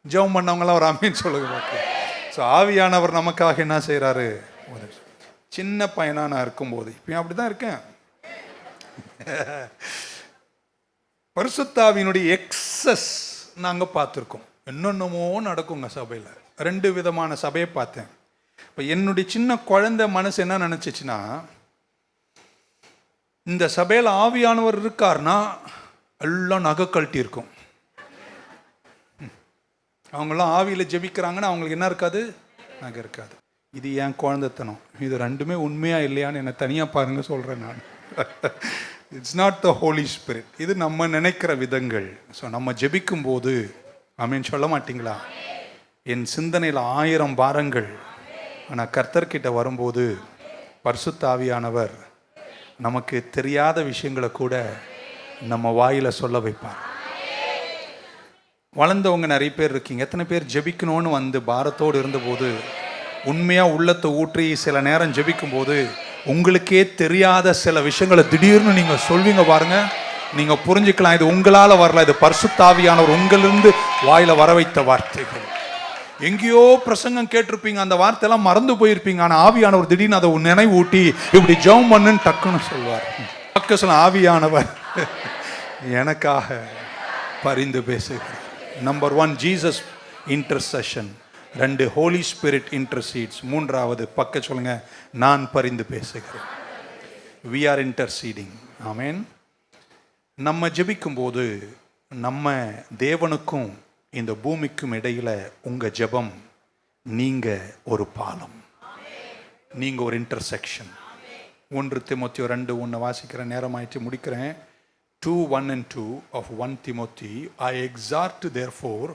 ஜெபம் பண்ணவங்களாம் ஒரு ஆமீன் சொல்லுங்க. ஸோ ஆவியானவர் நமக்காக என்ன செய்யறாரு? ஒரு சின்ன பையனா நான் இருக்கும்போது, இப்பயும் அப்படிதான் இருக்கேன், பரிசுத்தாவினுடைய எக்ஸஸ் நாங்க பார்த்துருக்கோம். என்னென்னமோ நடக்குங்க சபையில். 2 விதமான சபையை பார்த்தேன். இப்போ என்னுடைய சின்ன குழந்தை மனசு என்ன நினைச்சிச்சுன்னா, இந்த சபையில் ஆவியானவர் இருக்காருன்னா எல்லாம் நகை கழட்டி இருக்கும். அவங்களாம் ஆவியில் ஜெபிக்கிறாங்கன்னா அவங்களுக்கு என்ன இருக்காது? நகை இருக்காது. இது என் குழந்தைத்தனம். இது 2மே உண்மையா இல்லையான்னு என்னை தனியாக பாருங்க சொல்கிறேன் நான். It's not the Holy Spirit. இது நம்ம நினைக்கிற விதங்கள். ஸோ நம்ம ஜெபிக்கும் போது ஆமென் சொல்ல மாட்டீங்களா? என் சிந்தனையில் 1000 பாரங்கள், ஆனால் கர்த்தர்கிட்ட வரும்போது பரிசுத்த ஆவியானவர் நமக்கு தெரியாத விஷயங்களை கூட நம்ம வாயில சொல்ல வைப்பார். வளர்ந்தவங்க நிறைய பேர் இருக்கீங்க. எத்தனை பேர் ஜெபிக்கணும்னு வந்து பாரத்தோடு இருந்தபோது உண்மையாக உள்ளத்தை ஊற்றி சில நேரம் ஜெபிக்கும் போது உங்களுக்கே தெரியாத சில விஷயங்களை திடீர்னு நீங்கள் சொல்வீங்க பாருங்க. நீங்கள் புரிஞ்சுக்கலாம், இது உங்களால் வரல, இது பரிசுத்த ஆவியானவர் உங்களிருந்து வாயில வர வைத்த வார்த்தைகள். எங்கேயோ பிரசங்கம் கேட்டிருப்பீங்க, அந்த வார்த்தையெல்லாம் மறந்து போயிருப்பீங்க. ஆனால் ஆவியானவர் திடீர்னு அதை நினைவு ஊட்டி இப்படி ஜெபம் பண்ணுன்னு டக்குன்னு சொல்வார். ஆவியானவர் எனக்காக பரிந்து பேசுகிறார். Number 1 Jesus intercession. 2 Holy Spirit intercedes. 3வது பக்க சொல்லுங்க, நான் பரிந்து பேசுகிறேன். we are interceding. ஆமென். நம்ம ஜெபிக்கும் போது நம்ம தேவனுக்கும் இந்த பூமிக்கும் இடையில உங்க ஜெபம், நீங்க ஒரு பாலம், நீங்க ஒரு இன்டர்செக்ஷன். 1 தீமோத்தேயு 2:1 வாசிக்கிற நேரம் ஆயிட்டு முடிக்கிறேன். 2:1 and 2 of 1 Timothy, I exhort therefore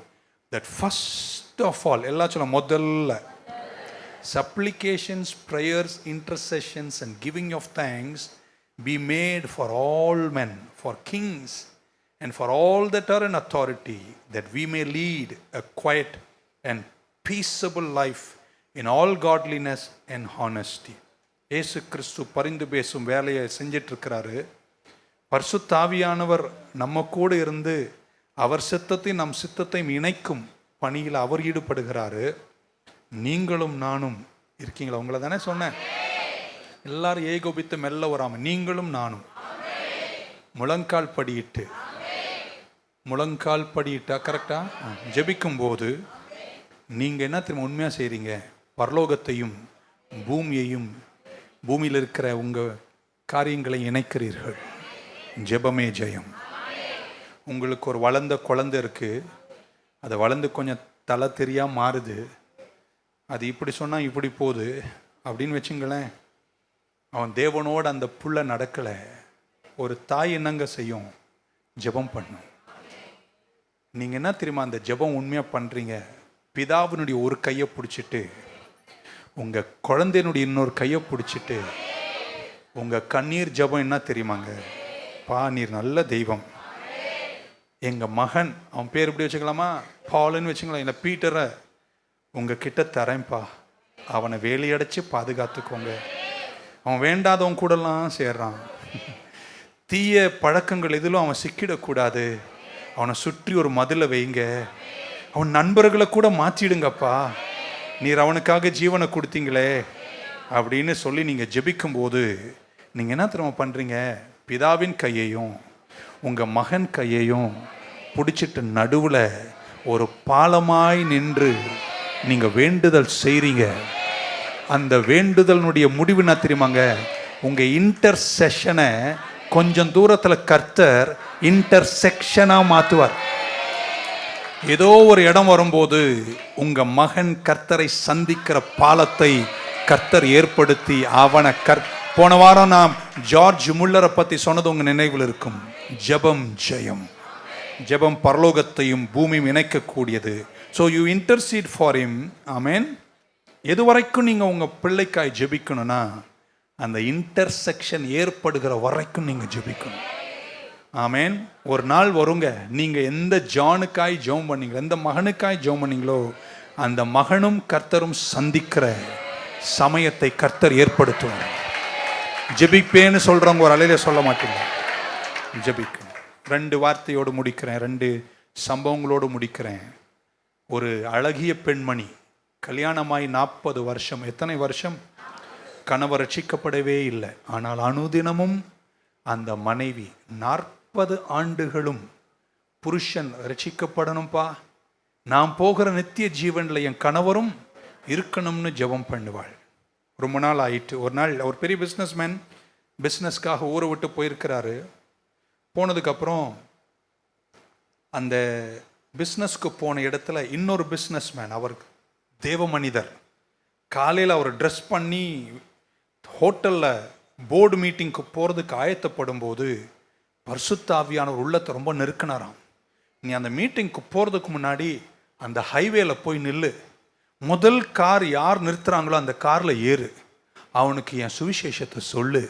that first of all, எல்லாம் சொல்ல முதல்ல, supplications, prayers, intercessions and giving of thanks be made for all men, for kings and for all that are in authority, that we may lead a quiet and peaceable life in all godliness and honesty. இயேசு கிறிஸ்து பரிந்து பேசும் வேலையை செஞ்சிட்டு இருக்கிறாரு. பரிசுத்த ஆவியானவர் நம்ம கூட இருந்து அவர் சித்தத்தை நம் சித்தத்தையும் இணைக்கும் பணியில் அவர் ஈடுபடுகிறாரு. நீங்களும் நானும் இருக்கீங்களா? உங்களை தானே சொன்னேன், எல்லாரும் ஏகோபித்து மெல்ல வராம நீங்களும் நானும் முழங்கால் படியிட்டா கரெக்டா ஜெபிக்கும் போது நீங்க என்ன திரும்ப உண்மையா செய்றீங்க? பரலோகத்தையும் பூமியையும் பூமியில் இருக்கிற உங்க காரியங்களை இணைக்கிறீர்கள். ஜெபமே ஜெயம். உங்களுக்கு ஒரு வளர்ந்த குழந்தை இருக்கு, அது வளர்ந்து கொஞ்சம் தலை தெரியாம மாறுது, அது இப்படி சொன்னா இப்படி போகுது அப்படின்னு வச்சுங்களேன். அவன் தேவனோடு அந்த புள்ள நடக்கல. ஒரு தாய் என்னங்க செய்யும்? ஜெபம் பண்ணும். நீங்க என்ன தெரியுமா அந்த ஜெபம் உண்மையா பண்றீங்க? பிதாவினுடைய ஒரு கையை பிடிச்சிட்டு உங்க குழந்தையினுடைய இன்னொரு கையை பிடிச்சிட்டு உங்க கண்ணீர் ஜெபம் என்ன தெரியுமாங்க? பா, நீர் நல்ல தெய்வம். எங்க மகன், அவன் பேர் எப்படி வச்சுக்கலாமா? பாலுன்னு வச்சுக்கலாம், இல்லை பீட்டரை உங்க கிட்ட தரேன்ப்பா, அவனை வேலையடைச்சு பாதுகாத்துக்கோங்க. அவன் வேண்டாதவன் கூடலாம் சேர்றான், தீய பழக்கங்கள் எதிலும் அவன் சிக்கிடக்கூடாது, அவனை சுற்றி ஒரு மதிலை வைங்க, அவன் நண்பர்களை கூட மாற்றிடுங்கப்பா, நீர் அவனுக்காக ஜீவனை கொடுத்தீங்களே அப்படின்னு சொல்லி நீங்கள் ஜெபிக்கும் போது நீங்கள் என்ன திரும்ப பண்ணுறீங்க? பிதாவின் கையையும் உங்கள் மகன் கையையும் பிடிச்சிட்டு நடுவில் ஒரு பாலமாய் நின்று நீங்கள் வேண்டுதல் செய்கிறீங்க. அந்த வேண்டுதலினுடைய முடிவு என்ன தெரியுமாங்க? உங்கள் இன்டர்செஷனை கொஞ்சம் தூரத்தில் கர்த்தர் இன்டர்செக்ஷனாக மாற்றுவார். ஏதோ ஒரு இடம் வரும்போது உங்கள் மகன் கர்த்தரை சந்திக்கிற பாலத்தை கர்த்தர் ஏற்படுத்தி அவனை போன வாரம் நாம் ஜார்ஜ் முல்லரை பற்றி சொன்னது உங்கள் நினைவில் இருக்கும். ஜெபம் ஜெயம். ஜெபம் பரலோகத்தையும் பூமியும் இணைக்கக்கூடியது. So you intercede for him. Amen. எது வரைக்கும் நீங்கள் உங்கள் பிள்ளைக்காய் ஜெபிக்கணும்னா அந்த இன்டர்செக்ஷன் ஏற்படுகிற வரைக்கும் நீங்கள் ஜெபிக்கணும். ஆமென். ஒரு நாள் வருங்க, நீங்கள் எந்த ஜானுக்காய் ஜெபம் பண்ணீங்களோ, எந்த மகனுக்காய் ஜெபம் பண்ணீங்களோ, அந்த மகனும் கர்த்தரும் சந்திக்கிற சமயத்தை கர்த்தர் ஏற்படுத்துவார். ஜெபிப்பேன்னு சொல்கிறவங்க ஒரு அலையில சொல்ல மாட்டீங்க. ஜெபிக்கும். 2 வார்த்தையோடு முடிக்கிறேன், 2 சம்பவங்களோடு முடிக்கிறேன். ஒரு அழகிய பெண்மணி கல்யாணமாய் 40 வருஷம், எத்தனை வருஷம் கணவர் ரட்சிக்கப்படவே இல்லை. ஆனால் அனுதினமும் அந்த மனைவி 40 ஆண்டுகளும் புருஷன் ரட்சிக்கப்படணும்பா, நான் போகிற நித்திய ஜீவனில் என் கணவரும் இருக்கணும்னு ஜெபம் பண்ணுவாள். ரொம்ப நாள் ஆயிட்டு. ஒரு நாள் ஒரு பெரிய பிஸ்னஸ்மேன் பிஸ்னஸ்க்காக ஊரை விட்டு போயிருக்கிறாரு. போனதுக்கப்புறம் அந்த பிஸ்னஸ்க்கு போன இடத்துல இன்னொரு பிஸ்னஸ்மேன், அவர் தேவ மனிதர், காலையில் அவர் ட்ரெஸ் பண்ணி ஹோட்டலில் போர்டு மீட்டிங்க்கு போகிறதுக்கு ஆயத்தப்படும் போது பரிசுத்த ஆவியானவர் உள்ளத்தை ரொம்ப நெருக்கினாராம். நீ அந்த மீட்டிங்க்கு போகிறதுக்கு முன்னாடி அந்த ஹைவேல போய் நில்லு, முதல் கார் யார் நிறுத்துறாங்களோ அந்த காரில் ஏறு, அவனுக்கு என் சுவிசேஷத்தை சொல்லு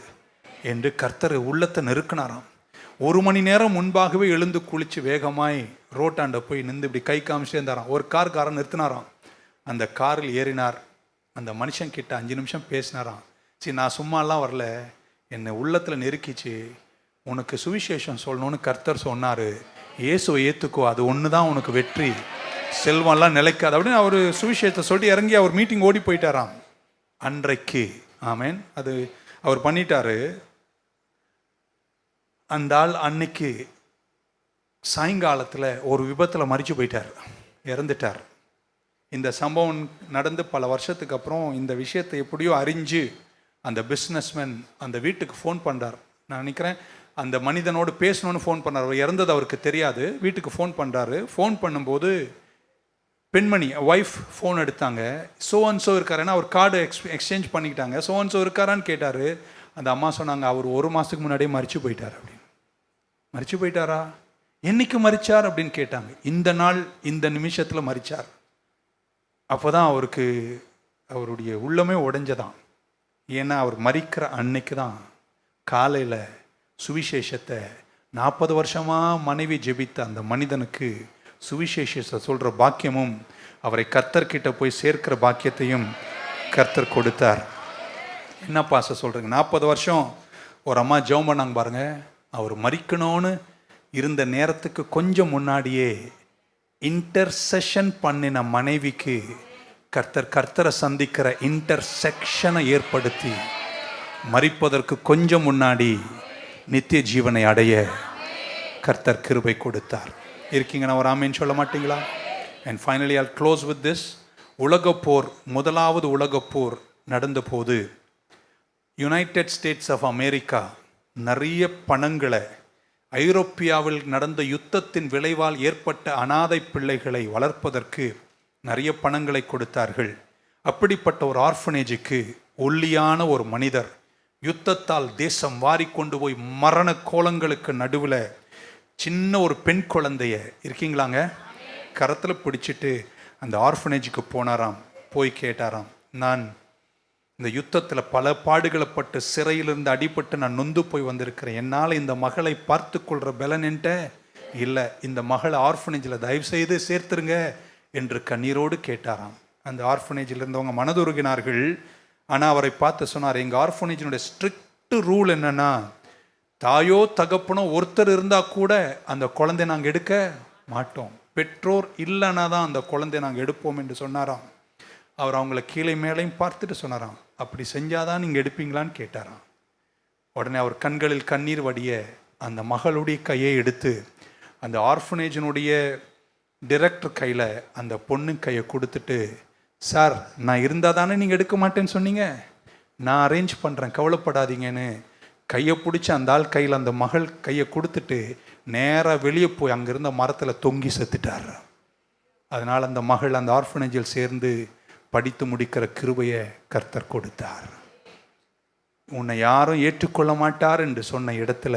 என்று கர்த்தர் உள்ளத்தை நெருக்கினாராம். 1 மணி நேரம் முன்பாகவே எழுந்து குளித்து வேகமாய் ரோட்டாண்ட போய் நின்று இப்படி கை காமிச்சே இருந்தாராம். ஒரு காரன் நிறுத்தினாராம். அந்த காரில் ஏறினார். அந்த மனுஷன் கிட்ட 5 நிமிஷம் பேசினாராம். சரி, நான் சும்மாலாம் வரல, என்னை உள்ளத்தில் நெருக்கிச்சு, உனக்கு சுவிசேஷம் சொல்லணும்னு கர்த்தர் சொன்னார், இயேசுவை ஏற்றுக்கோ, அது ஒன்று தான் உனக்கு வெற்றி, செல்வம்லாம் நிலைக்காது அப்படின்னு அவர் சுவிசேஷத்தை சொல்லி இறங்கி அவர் மீட்டிங் ஓடி போயிட்டாராம். அன்றைக்கு ஆமேன் அது அவர் பண்ணிட்டாரு. அந்த ஆள் அன்னைக்கு சாயங்காலத்தில் ஒரு விபத்தில் மரிச்சு போயிட்டார், இறந்துட்டார். இந்த சம்பவம் நடந்து பல வருஷத்துக்கு அப்புறம் இந்த விஷயத்தை எப்படியோ அறிஞ்சு அந்த பிஸ்னஸ்மேன் அந்த வீட்டுக்கு ஃபோன் பண்ணுறார். நான் நினைக்கிறேன் அந்த மனிதனோடு பேசணும்னு ஃபோன் பண்ணார். அவர் இறந்தது அவருக்கு தெரியாது. வீட்டுக்கு ஃபோன் பண்ணுறாரு. ஃபோன் பண்ணும்போது பெண்மணி ஒய்ஃப் ஃபோன் எடுத்தாங்க. சோ அண்ட் சோ இருக்காருன்னா அவர் கார்டு எக்ஸ்சேஞ்ச் பண்ணிக்கிட்டாங்க. சோ அண்ட் சோ இருக்காரான்னு கேட்டார். அந்த அம்மா சொன்னாங்க, அவர் 1 மாதத்துக்கு முன்னாடியே மரிச்சு போயிட்டார் அப்படின்னு. மரிச்சு போயிட்டாரா? என்னைக்கு மரிச்சார் அப்படின்னு கேட்டாங்க. இந்த நாள் இந்த நிமிஷத்தில் மரிச்சார். அப்போ தான் அவருக்கு அவருடைய உள்ளமே உடைஞ்சதான். ஏன்னா அவர் மரிக்கிற அன்னைக்கு தான் காலையில் சுவிசேஷத்தை 40 வருஷமாக மனைவி ஜெபித்த அந்த மனிதனுக்கு சுவிசேஷத்தை சொல்கிற பாக்கியமும் அவரை கர்த்தர்கிட்ட போய் சேர்க்கிற பாக்கியத்தையும் கர்த்தர் கொடுத்தார். என்ன பாச சொல்கிறீங்க? 40 வருஷம் ஒரு அம்மா ஜெபம் பண்ணாங்க பாருங்க. அவர் மரிக்கணும்னு இருந்த நேரத்துக்கு கொஞ்சம் முன்னாடியே இன்டர்செஷன் பண்ணின மனைவிக்கு கர்த்தரை சந்திக்கிற இன்டர்செக்ஷனை ஏற்படுத்தி மரிப்பதற்கு கொஞ்சம் முன்னாடி நித்திய ஜீவனை அடைய கர்த்தர் கிருபை கொடுத்தார். இருக்கீங்க, நான் ஒரு ஆமேன்னு சொல்ல மாட்டீங்களா? And finally I'll close with this. உலகப்போர், முதலாவது உலகப்போர் நடந்த போது யுனைடெட் ஸ்டேட்ஸ் ஆஃப் அமெரிக்கா நிறைய பணங்களை ஐரோப்பியாவில் நடந்த யுத்தத்தின் விளைவால் ஏற்பட்ட அனாதை பிள்ளைகளை வளர்ப்பதற்கு நிறைய பணங்களை கொடுத்தார்கள். அப்படிப்பட்ட ஒரு ஆர்ஃபனேஜுக்கு ஒல்லியான ஒரு மனிதர் யுத்தத்தால் தேசம் வாரிக்கொண்டு போய் மரண கோலங்களுக்கு நடுவில் சின்ன ஒரு பெண் குழந்தைய இருக்கீங்களாங்க கரத்தில் பிடிச்சிட்டு அந்த ஆர்ஃபனேஜுக்கு போனாராம். போய் கேட்டாராம், நான் இந்த யுத்தத்தில் பல பாடுகளப்பட்டு சிறையிலிருந்து அடிபட்டு நான் நொந்து போய் வந்திருக்கிறேன், என்னால் இந்த மகளை பார்த்து கொள்கிற பலன்ட்ட இல்லை, இந்த மகளை ஆர்ஃபனேஜில் தயவு செய்து சேர்த்துருங்க என்று கண்ணீரோடு கேட்டாராம். அந்த ஆர்ஃபனேஜில் இருந்தவங்க மனதுருகினார்கள். ஆனால் அவரை பார்த்து சொன்னார், எங்கள் ஆர்ஃபனேஜினுடைய ஸ்ட்ரிக்ட் ரூல் என்னன்னா, தாயோ தகப்பனோ ஒருத்தர் இருந்தால் கூட அந்த குழந்தை நாங்கள் எடுக்க மாட்டோம், பெற்றோர் இல்லைன்னா தான் அந்த குழந்தை நாங்கள் எடுப்போம் என்று சொன்னாராம். அவர் அவங்கள கீழே மேலையும் பார்த்துட்டு சொன்னாராம், அப்படி செஞ்சாதான் நீங்கள் எடுப்பீங்களான்னு கேட்டாராம். உடனே அவர் கண்களில் கண்ணீர் வடிய அந்த மகளுடைய கையை எடுத்து அந்த ஆர்ஃபனேஜினுடைய டிரெக்டர் கையில் அந்த பொண்ணு கையை கொடுத்துட்டு, சார் நான் இருந்தால் தானே நீங்கள் எடுக்க மாட்டேன்னு சொன்னீங்க, நான் அரேஞ்ச் பண்ணுறேன் கவலைப்படாதீங்கன்னு கையை பிடிச்சி அந்த ஆள் கையில் அந்த மகள் கையை கொடுத்துட்டு நேராக வெளியே போய் அங்கிருந்த மரத்தில் தொங்கி செத்துட்டார். அதனால் அந்த மகள் அந்த ஆர்ஃபனேஜில் சேர்ந்து படித்து முடிக்கிற கிருபையை கர்த்தர் கொடுத்தார். உன்னை யாரும் ஏற்றுக்கொள்ள மாட்டார் என்று சொன்ன இடத்துல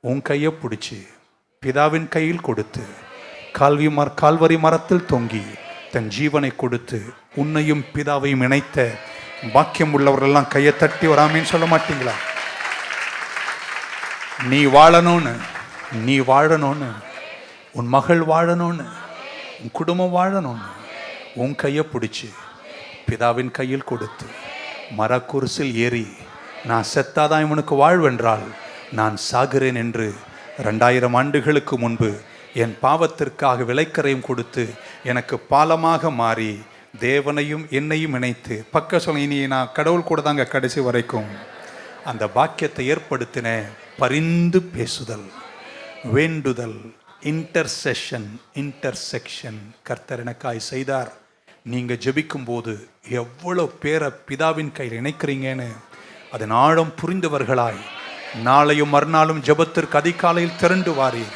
உன் கையை பிடிச்சி பிதாவின் கையில் கொடுத்து கால்வரி மரத்தில் தொங்கி தன் ஜீவனை கொடுத்து உன்னையும் பிதாவையும் இணைத்த பாக்கியம் உள்ளவர்களெல்லாம் கையை தட்டி வராமேன்னு சொல்ல மாட்டீங்களா? நீ வாழணும்னு, உன் மகள் வாழணும்னு, உன் குடும்பம் வாழணும்னு உன் கையை பிடிச்சி பிதாவின் கையில் கொடுத்து மரக்குரிசில் ஏறி நான் செத்தாதான் இவனுக்கு வாழ்வென்றால் நான் சாகிறேன் என்று 2000 ஆண்டுகளுக்கு முன்பு என் பாவத்திற்காக விலைக்கரையும் கொடுத்து எனக்கு பாலமாக மாறி தேவனையும் என்னையும் இணைத்து பக்க சொல்ல, இனி நான் கடவுள் கூட தாங்க கடைசி வரைக்கும் அந்த பாக்கியத்தை ஏற்படுத்தின பரிந்து பேசுதல், வேண்டுதல், இன்டர்செக்ஷன் கர்த்தர் எனக்காய் செய்தார். நீங்கள் ஜெபிக்கும் போது எவ்வளோ பேரை பிதாவின் கையில் இணைக்கிறீங்கன்னு அதன் ஆழம் புரிந்தவர்களாய் நாளையும் மறுநாளும் ஜெபத்திற்கு அதிகாலையில் திரண்டு வாரீர்.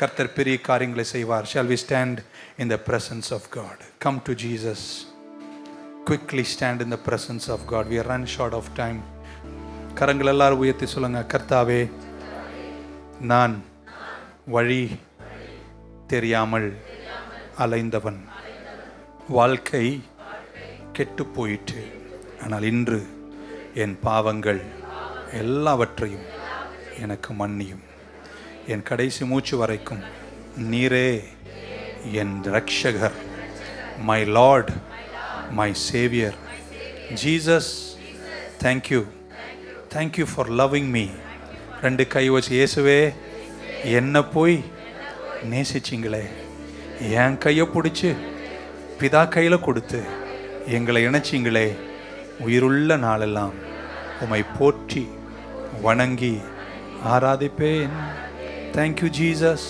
கர்த்தர் பெரிய காரியங்களை செய்வார். Shall we stand in the presence of God? Come to Jesus. Quickly stand in the presence of God. We are run short of time. கரங்கள் எல்லாரும் உயர்த்தி சொல்லுங்க, கர்த்தாவே, நான் வழி தெரியாமல் அலைந்தவன், வாழ்க்கை கெட்டு போயிற்று. ஆனால் இன்று என் பாவங்கள் எல்லாவற்றையும் எனக்கு மன்னியும். என் கடைசி மூச்சு வரைக்கும் நீரே என் ரட்சகர், my Lord, my Xavier. Jesus, thank you, thank you for loving me. 2 கை வச்சு, இயேசுவே, என்னை போய் நேசிச்சிங்களே, என் கையை பிடிச்சி பிதா கையில் கொடுத்து எங்களை இணைச்சிங்களே, உயிருள்ள நாளெல்லாம் உம்மை போற்றி வணங்கி ஆராதிப்பேன். Thank you Jesus.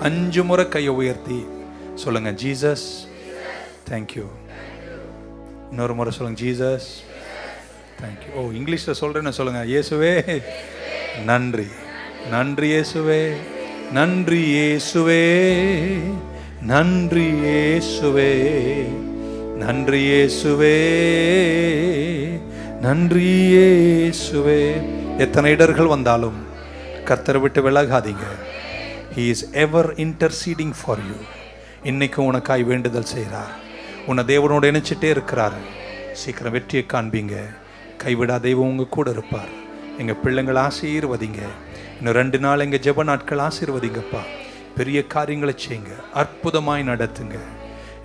5 முறை கையை உயர்த்தி சொல்லுங்க, ஜீசஸ் தேங்க்யூ. இன்னொரு முறை சொல்லுங்க, ஜீசஸ் தேங்க்யூ. ஓ, இங்கிலீஷில் சொல்கிறேன்னு சொல்லுங்க, இயேசுவே நன்றி, நன்றி இயேசுவே, நன்றி இயேசுவே, நன்றி இயேசுவே, நன்றி இயேசுவே, நன்றி இயேசுவே. எத்தனை இடர்கள் வந்தாலும் கர்த்தரை விட்டு விலகாதீங்க. He is ever interceding for you. இன்னைக்கு உனக்காய் வேண்டுதல் செய்கிறார். உன்னை தேவனோடு இணைச்சிட்டே இருக்கிறார். சீக்கிரம் வெற்றியை காண்பீங்க. கைவிடா தெய்வம் உங்க கூட இருப்பார். எங்கள் பிள்ளைங்கள் ஆசீர்வதிங்க. இன்னும் 2 நாள் எங்கள் ஜெப நாட்கள் ஆசீர்வதிங்கப்பா. பெரிய காரியங்களை செய்யுங்க, அற்புதமாய் நடத்துங்க.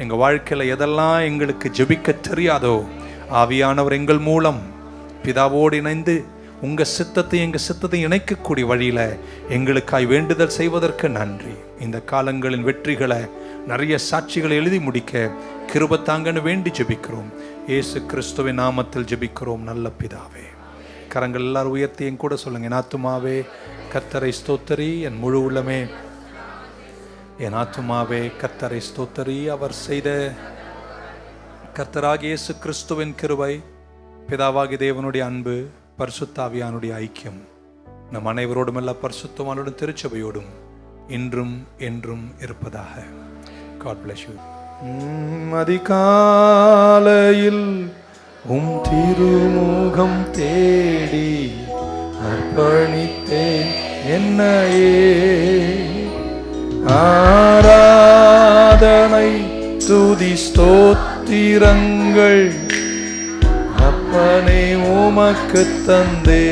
எங்கள் வாழ்க்கையில் எதெல்லாம் எங்களுக்கு ஜெபிக்க தெரியாதோ, ஆவியானவர் எங்கள் மூலம் பிதாவோடு இணைந்து உங்கள் சித்தத்தை எங்கள் சித்தத்தை இணைக்கக்கூடிய வழியில் எங்களுக்காய் வேண்டுதல் செய்வதற்கு நன்றி. இந்த காலங்களின் வெற்றிகளை, நிறைய சாட்சிகளை எழுதி முடிக்க கிருபை தாங்கன்னு வேண்டி ஜெபிக்கிறோம். இயேசு கிறிஸ்துவின் நாமத்தில் ஜெபிக்கிறோம் நல்ல பிதாவே. கரங்கள் எல்லாரும் உயர்த்தி என் கூட சொல்லுங்க, என் ஆத்துமாவே கர்த்தரை ஸ்தோத்தரி, என் முழு உள்ளமே என் ஆத்துமாவே கர்த்தரை ஸ்தோத்தரி. அவர் செய்த கர்த்தராகிய இயேசு கிறிஸ்துவின் கிருபை, பிதாவாகிய தேவனுடைய அன்பு, பரிசுத்த ஆவியானுடைய ஐக்கியம் நம் அனைவரோடும் எல்லா பரிசுத்தவானோடும் திருச்சபையோடும் இன்றும் என்றும் இருப்பதாக. God bless you. அதிகாலையில் திருமுகம் தேடி அர்ப்பணித்தேன் என்னையே, ஆராதனை துதி ஸ்தோத்திரங்கள் அப்பனே உமக்கு தந்தே.